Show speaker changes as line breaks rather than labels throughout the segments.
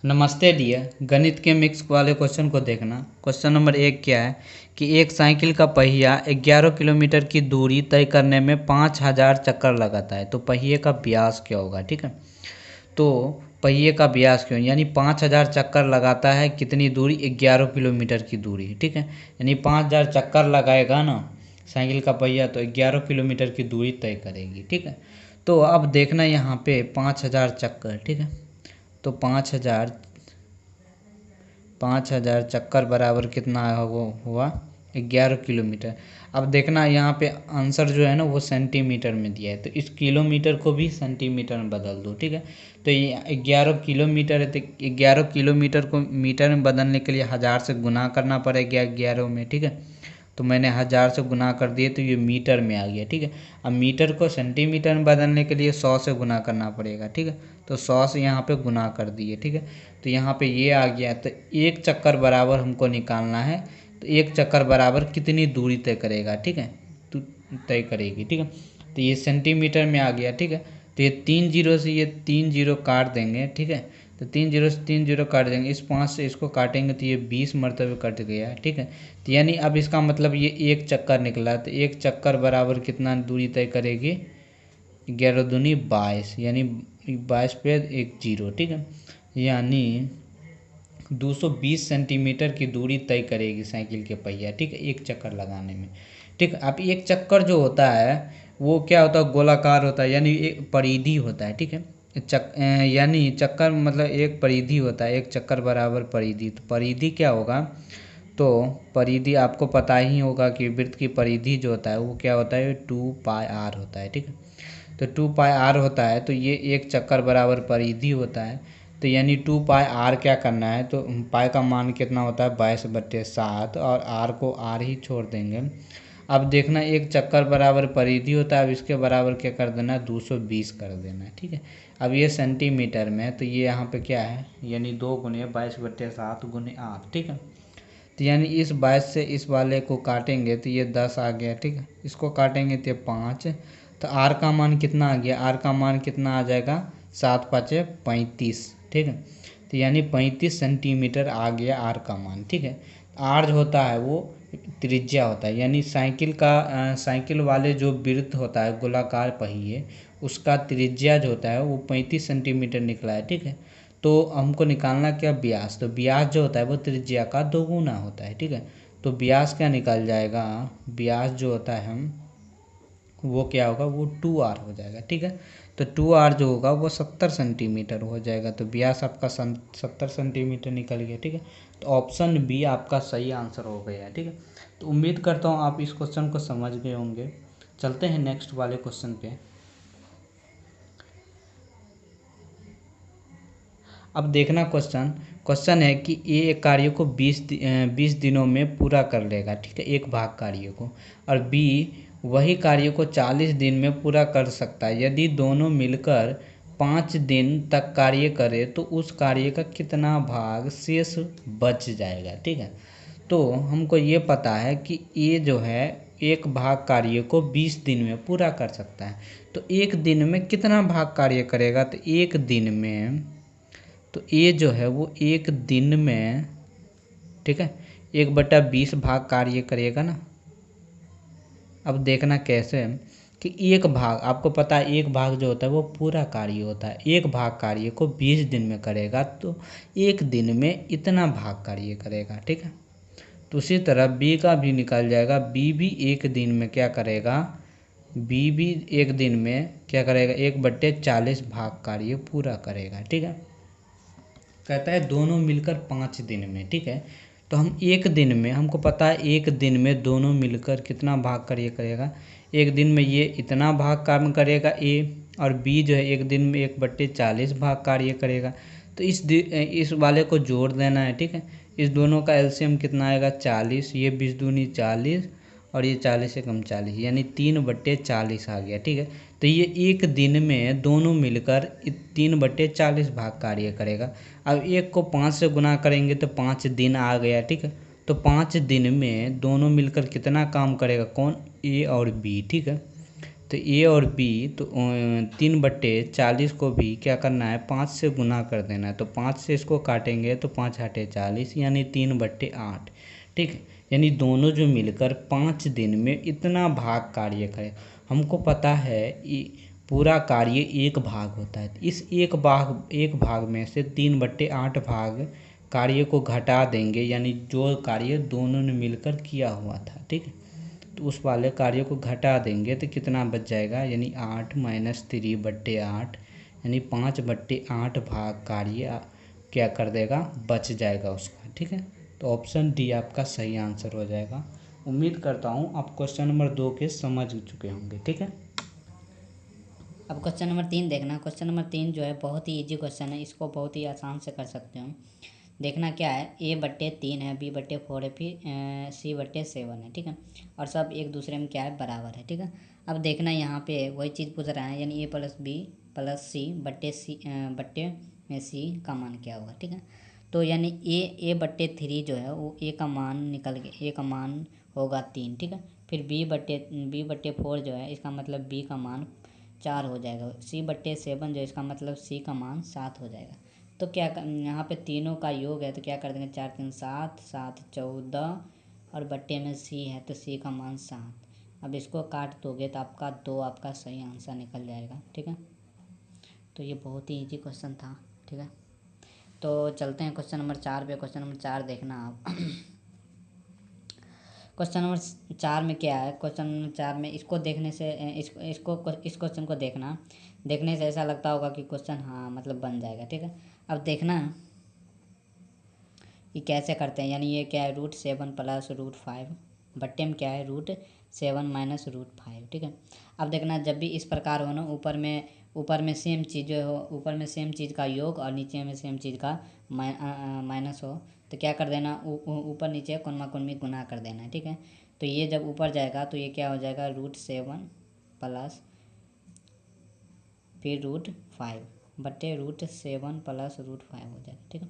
नमस्ते डियर। गणित के मिक्स वाले क्वेश्चन को देखना। क्वेश्चन नंबर 1 क्या है कि एक साइकिल का पहिया 11 किलोमीटर की दूरी तय करने में 5000 चक्कर लगाता है, तो पहिए का व्यास क्या होगा। ठीक है, तो पहिए का व्यास क्यों, यानी 5000 चक्कर लगाता है, कितनी दूरी, 11 किलोमीटर की दूरी। ठीक है, यानी 5000 चक्कर लगाएगा ना साइकिल का पहिया, तो 11 किलोमीटर की दूरी तय करेगी। ठीक है, तो अब देखना यहाँ पे 5000 चक्कर। ठीक है, तो 5000 चक्कर बराबर कितना हुआ 11 किलोमीटर। अब देखना यहाँ पे आंसर जो है ना वो सेंटीमीटर में दिया है, तो इस किलोमीटर को भी सेंटीमीटर में बदल दो। ठीक है, तो ये 11 किलोमीटर है, तो 11 किलोमीटर को मीटर में बदलने के लिए 1000 से गुना करना पड़ेगा 11 में। ठीक है, तो मैंने 1000 से गुना कर दिए तो ये मीटर में आ गया। ठीक है, अब मीटर को सेंटीमीटर में बदलने के लिए 100 से गुना करना पड़ेगा। ठीक है, तो 100 से यहाँ पे गुना कर दिए। ठीक है, तो यहाँ पे ये आ गया। तो एक चक्कर बराबर हमको निकालना है, तो एक चक्कर बराबर कितनी दूरी तय करेगा। ठीक है, तो तय करेगी। ठीक है, तो ये सेंटीमीटर में आ गया। ठीक है, तो ये 3 जीरो से ये 3 जीरो काट देंगे। ठीक है, तो 3 जीरो से 3 जीरो काट देंगे, इस 5 से इसको काटेंगे तो ये 20 मरतबे कट गया। ठीक है, तो यानी अब इसका मतलब ये एक चक्कर निकला, तो एक चक्कर बराबर कितना दूरी तय करेगी, 11 दूनी 22, यानी 22 पे एक जीरो। ठीक है, यानी 220 सेंटीमीटर की दूरी तय करेगी साइकिल के पहिया। ठीक है, एक चक्कर लगाने में। ठीक है, अब एक चक्कर जो होता है वो क्या होता है, गोलाकार होता है, यानी एक परिधि होता है। ठीक है, यानी चक्कर मतलब एक परिधि होता है, एक चक्कर बराबर परिधि। तो परिधि क्या होगा, तो परिधि आपको पता ही होगा कि वृत्त की परिधि जो होता है वो क्या होता है, 2πr होता है। ठीक है, तो 2πr होता है, तो ये एक चक्कर बराबर परिधि होता है। तो यानी 2πr क्या करना है, तो पाई का मान कितना होता है 22/7, और r को r ही छोड़ देंगे। अब देखना एक चक्कर बराबर परिधि होता है, अब इसके बराबर क्या कर देना है, 220 कर देना है। ठीक है, अब ये सेंटीमीटर में है, तो ये यहाँ पे क्या है, यानी 2 गुने 22/7 गुने r। ठीक है, तो यानी इस 22 से इस वाले को काटेंगे तो ये 10 आ गया। ठीक है, इसको काटेंगे तो 5, तो आर का मान कितना आ गया, आर का मान कितना आ जाएगा, 7×5 = 35। ठीक है, तो यानी 35 सेंटीमीटर आ गया आर का मान। ठीक है, आर जो होता है वो त्रिज्या होता है, यानी साइकिल वाले जो वृत्त होता है गोलाकार पहिए, उसका त्रिज्या जो होता है वो 35 सेंटीमीटर निकला है। ठीक है, तो हमको निकालना क्या, व्यास। तो व्यास जो होता है वो त्रिज्या का दोगुना होता है। ठीक है, तो व्यास क्या निकल जाएगा, व्यास जो होता है वो क्या होगा, वो 2r हो जाएगा। ठीक है, तो 2r जो होगा वो 70 सेंटीमीटर हो जाएगा। तो व्यास आपका 70 सेंटीमीटर निकल गया। ठीक है, तो ऑप्शन बी आपका सही आंसर हो गया। ठीक है, तो उम्मीद करता हूँ आप इस क्वेश्चन को समझ गए होंगे। चलते हैं नेक्स्ट वाले क्वेश्चन पे। अब देखना क्वेश्चन है कि ये कार्य को 20 दिनों में पूरा कर लेगा। ठीक है, एक भाग कार्य को, और बी वही कार्य को 40 दिन में पूरा कर सकता है। यदि दोनों मिलकर 5 दिन तक कार्य करे तो उस कार्य का कितना भाग शेष बच जाएगा। ठीक है, तो हमको ये पता है कि ये जो है एक भाग कार्य को 20 दिन में पूरा कर सकता है, तो एक दिन में कितना भाग कार्य करेगा, तो एक दिन में, तो ये जो है वो एक दिन में, ठीक है, 1/20 भाग कार्य करेगा ना। अब देखना कैसे, कि एक भाग, आपको पता है एक भाग जो होता है वो पूरा कार्य होता है, एक भाग कार्य को 20 दिन में करेगा तो एक दिन में इतना भाग कार्य करेगा। ठीक है, तो उसी तरह बी का भी निकल जाएगा, बी भी एक दिन में क्या करेगा, बी भी एक दिन में क्या करेगा, 1/40 भाग कार्य पूरा करेगा। ठीक है, कहता है दोनों मिलकर 5 दिन में। ठीक है, तो हम एक दिन में, हमको पता है एक दिन में दोनों मिलकर कितना भाग कार्य करेगा, एक दिन में ये इतना भाग काम करेगा ए, और बी जो है एक दिन में 1/40 भाग कार्य करेगा। तो इस वाले को जोड़ देना है। ठीक है, इस दोनों का एलसीएम कितना आएगा, 40, ये 20 दूनी 40, और ये 40 से कम 40, यानी 3/40 आ गया। ठीक है, तो ये एक दिन में दोनों मिलकर 3/40 भाग कार्य करेगा। अब एक को 5 से गुना करेंगे तो 5 दिन आ गया। ठीक है, तो 5 दिन में दोनों मिलकर कितना काम करेगा, कौन, ए और बी। ठीक है, तो ए और बी तो 3/40 को भी क्या करना है, 5 से गुना कर देना है। तो 5 से इसको काटेंगे तो 5×8 = 40 यानी 3/8। ठीक है, यानी दोनों जो मिलकर 5 दिन में इतना भाग कार्य करें। हमको पता है पूरा कार्य एक भाग होता है। इस एक भाग में से 3/8 भाग कार्य को घटा देंगे, यानी जो कार्य दोनों ने मिलकर किया हुआ था। ठीक है, तो उस वाले कार्य को घटा देंगे तो कितना बच जाएगा, यानी 8 - 3/8 यानी 5/8 भाग कार्य क्या कर देगा, बच जाएगा उसका। ठीक है, तो ऑप्शन डी आपका सही आंसर हो जाएगा। उम्मीद करता हूँ आप क्वेश्चन नंबर 2 के समझ चुके होंगे। ठीक है,
अब क्वेश्चन नंबर 3 देखना। क्वेश्चन नंबर 3 जो है बहुत ही इजी क्वेश्चन है, इसको बहुत ही आसान से कर सकते हो। देखना क्या है, A/3 है, B/4 है, फिर C/7 है। ठीक है, और सब एक दूसरे में क्या है, बराबर है। ठीक है, अब देखना यहाँ पे वही चीज़ पूछ रहा है, यानी A+B+C/बट्टे में C का मान क्या होगा। ठीक है, तो यानी A/3 जो है वो A का मान निकल के A का मान होगा 3। ठीक है, फिर B/4 जो है इसका मतलब B का मान 4 हो जाएगा। C/7 जो इसका मतलब C का मान 7 हो जाएगा। तो क्या यहाँ पे तीनों का योग है, तो क्या कर देंगे, 4 3 7, 7 14 और बट्टे में C है तो C का मान 7। अब इसको काट दोगे तो आपका 2 आपका सही आंसर निकल जाएगा। ठीक है, तो ये बहुत ही इजी क्वेश्चन था। ठीक है, तो चलते हैं क्वेश्चन नंबर 4 पे। क्वेश्चन नंबर 4 देखना आप। क्वेश्चन नंबर 4 में क्या है, क्वेश्चन नंबर 4 में इसको देखने से इस क्वेश्चन को देखने से ऐसा लगता होगा कि क्वेश्चन हाँ मतलब बन जाएगा। ठीक है, अब देखना ये कैसे करते हैं, यानी ये क्या है, √7 + √5 बट्टे में क्या है, √7 - √5। ठीक है, अब देखना जब भी इस प्रकार हो ना, ऊपर में सेम चीज़ हो, ऊपर में सेम चीज़ का योग और नीचे में सेम चीज़ का माइनस हो, तो क्या कर देना, ऊपर नीचे कोनमा कोनमी गुना कर देना है। ठीक है, तो ये जब ऊपर जाएगा तो ये क्या हो जाएगा, √7 प्लस फिर √5 बट्टे √7 + √5 हो जाएगा। ठीक है,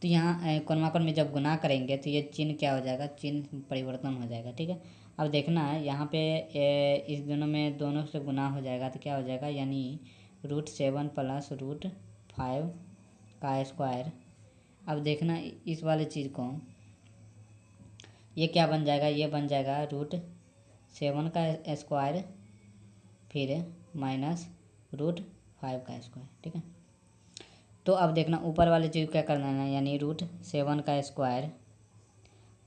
तो यहाँ कोनमाकोन में जब गुना करेंगे तो ये चिन्ह क्या हो जाएगा, चिन्ह परिवर्तन हो जाएगा। ठीक है, अब देखना है यहाँ पे इस दोनों से गुना हो जाएगा तो क्या हो जाएगा, यानी √7 + √5 का स्क्वायर। अब देखना इस वाले चीज़ को, ये क्या बन जाएगा, ये बन जाएगा √7 का स्क्वायर फिर माइनस √5 का स्क्वायर। ठीक है, तो अब देखना ऊपर वाले चीज़ क्या करना है, यानी √7 का स्क्वायर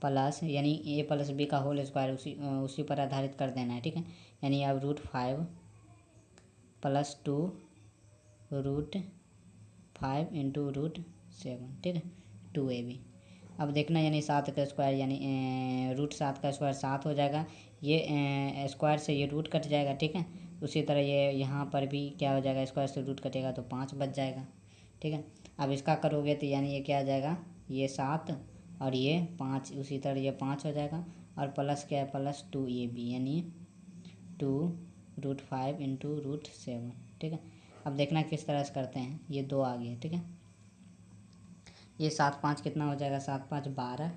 प्लस यानी A+B का होल स्क्वायर उसी पर आधारित कर देना है। ठीक है, यानी अब √5 + 2 √5 × √7। ठीक है, 2AB। अब देखना यानी 7 का स्क्वायर, यानी √7 का स्क्वायर 7 हो जाएगा। ये स्क्वायर से ये रूट कट जाएगा। ठीक है, उसी तरह ये यहाँ पर भी क्या हो जाएगा, स्क्वायर से रूट कटेगा तो 5 बच जाएगा। ठीक है, अब इसका करोगे तो यानी ये क्या आ जाएगा, ये 7 और ये 5, उसी तरह ये 5 हो जाएगा और प्लस क्या है, +2AB यानी 2√5 × √7। ठीक है, अब देखना किस तरह से करते हैं, ये 2 आ गए। ठीक है, ये 7 5 कितना हो जाएगा, 7 5 12,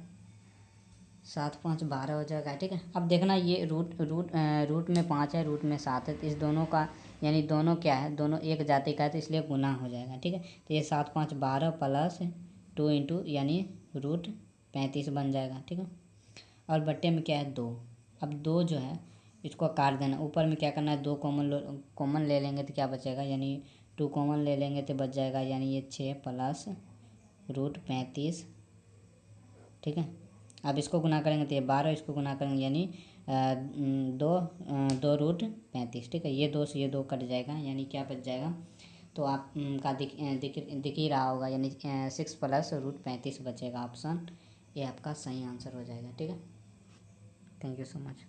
7 5 12 हो जाएगा। ठीक है, अब देखना ये रूट में 5 है, रूट में 7 है, तो इस दोनों का यानी दोनों क्या है, दोनों एक जाति का है तो इसलिए गुना हो जाएगा। ठीक है, तो ये 7 5 12 + 2 × यानी √35 बन जाएगा। ठीक है, और बट्टे में क्या है, 2। अब 2 जो है इसको काट देना, ऊपर में क्या करना है, 2 कॉमन ले लेंगे तो क्या बचेगा, यानी 2 कॉमन ले लेंगे तो बच जाएगा, यानी ये 6 + √35। ठीक है, अब इसको गुना करेंगे तो ये 12, इसको गुना करेंगे यानी 2√35। ठीक है, ये 2 से ये 2 कट जाएगा, यानी क्या बच जाएगा, तो आप का दिख ही रहा होगा, यानी 6 + √35 बचेगा। ऑप्शन ये आपका सही आंसर हो जाएगा। ठीक है, थैंक यू सो मच।